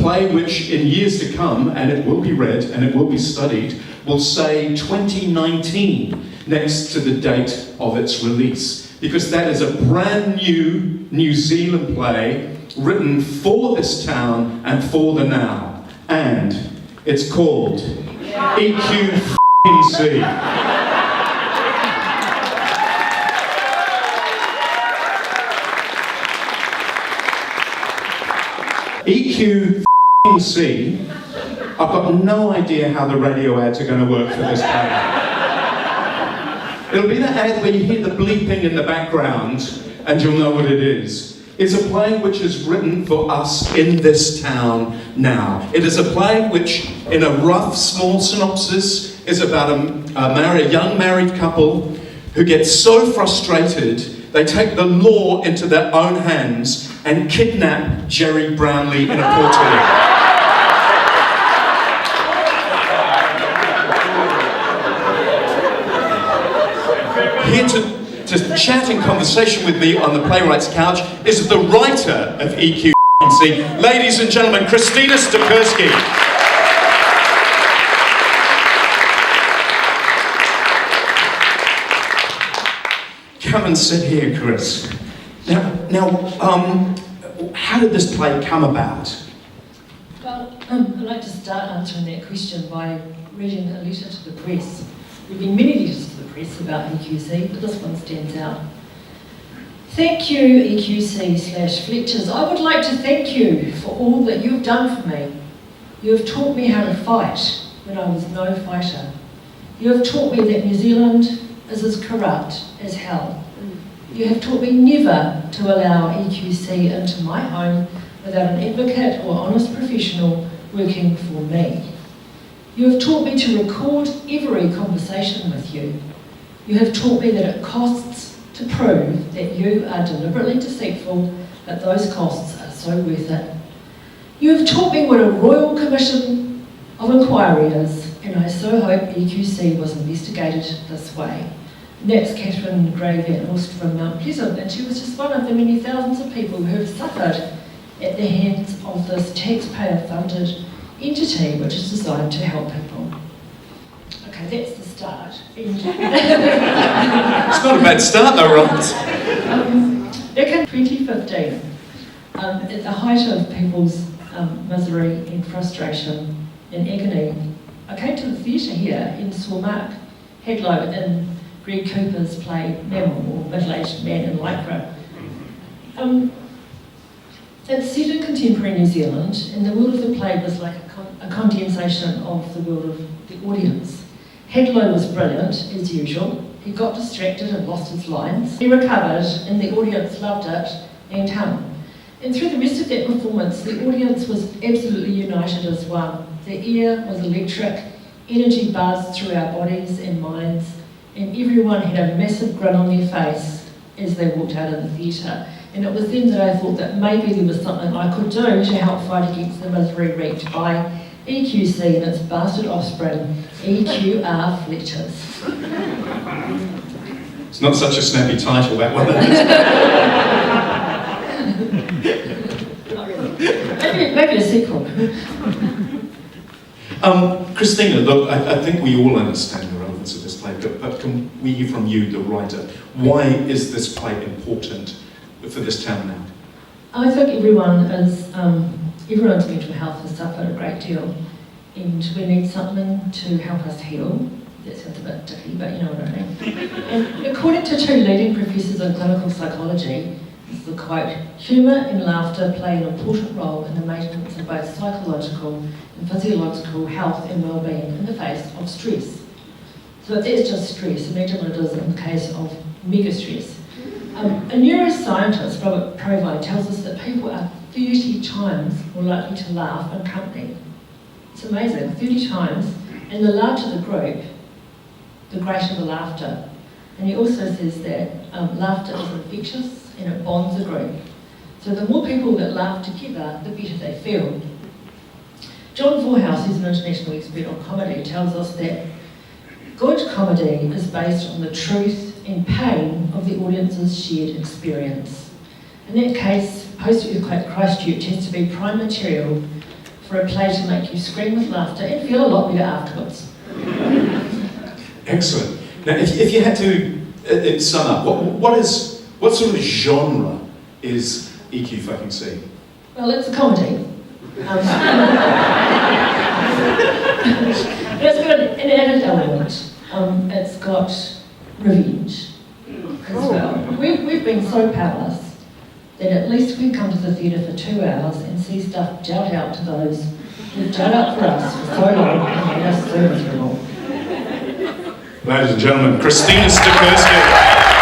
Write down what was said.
play which in years to come, and it will be read and it will be studied, will say 2019 next to the date of its release, because that is a brand new New Zealand play written for this town and for the now, and it's called E.Q.C. E.Q.C. I've got no idea how the radio ads are going to work for this play. It'll be that ad where you hear the bleeping in the background and you'll know what it is. It's a play which is written for us in this town now. It is a play which, in a rough, small synopsis, is about a young married couple who get so frustrated they take the law into their own hands and kidnap Gerry Brownlee in a portaloo. Here to chat in conversation with me on the playwright's couch is the writer of E.Q.C. Ladies and gentlemen, Christina Stachurski. Come and sit here, Chris. Now, how did this play come about? Well, I'd like to start answering that question by reading a letter to the press. There have been many letters to the press about E.Q.C, but this one stands out. Thank you, E.Q.C/Fletchers. I would like to thank you for all that you've done for me. You have taught me how to fight when I was no fighter. You have taught me that New Zealand is as corrupt as hell. You have taught me never to allow E.Q.C into my home without an advocate or honest professional working for me. You have taught me to record every conversation with you. You have taught me that it costs to prove that you are deliberately deceitful, but those costs are so worth it. You have taught me what a Royal Commission of Inquiry is, and I so hope E.Q.C was investigated this way. And that's Catherine Gray Van Horst from Mount Pleasant, and she was just one of the many thousands of people who have suffered at the hands of this taxpayer-funded entity which is designed to help people. Okay, that's the start. It's not a bad start though, right? Back in 2015, at the height of people's misery and frustration and agony, I came to the theatre here and saw Mark Hadlow in Greg Cooper's play Mammal, or Middle-Aged Man in Lycra. It's set in contemporary New Zealand, and the world of the play was like a condensation of the world of the audience. Hadlow was brilliant, as usual. He got distracted and lost his lines. He recovered, and the audience loved it and hung. And through the rest of that performance, the audience was absolutely united as one. The air was electric, energy buzzed through our bodies and minds, and everyone had a massive grin on their face as they walked out of the theatre. And it was then that I thought that maybe there was something I could do to help fight against the misery wreaked by E.Q.C and its bastard offspring, E.Q.R. Fletchers. It's not such a snappy title, that one. Maybe a sequel. Christina, look, I think we all understand the relevance of this play, but can we hear from you, the writer? Why is this play important for this town now? I think everyone's mental health has suffered a great deal, and we need something to help us heal. That sounds a bit dicky, but you know what I mean. And according to two leading professors in clinical psychology, this is the quote, humour and laughter play an important role in the maintenance of both psychological and physiological health and well-being in the face of stress. So if that's just stress, imagine what it is in the case of mega stress. A neuroscientist, Robert Provine, tells us that people are 30 times more likely to laugh in company. It's amazing, 30 times, and the larger the group, the greater the laughter. And he also says that laughter is infectious and it bonds a group. So the more people that laugh together, the better they feel. John Vorhaus, who's an international expert on comedy, tells us that good comedy is based on the truth and pain of the audience's shared experience. In that case, post-earthquake Christchurch has to be prime material for a play to make you scream with laughter and feel a lot better afterwards. Excellent. Now, if you had to sum up, what sort of genre is E.Q.C? Well, it's a comedy. It's got an added element. It's got revenge as well. We've been so powerless that at least we can come to the theatre for 2 hours and see stuff dealt out to those who've dealt out for us for so long and made us so miserable. Ladies and gentlemen, Christina Stachurski.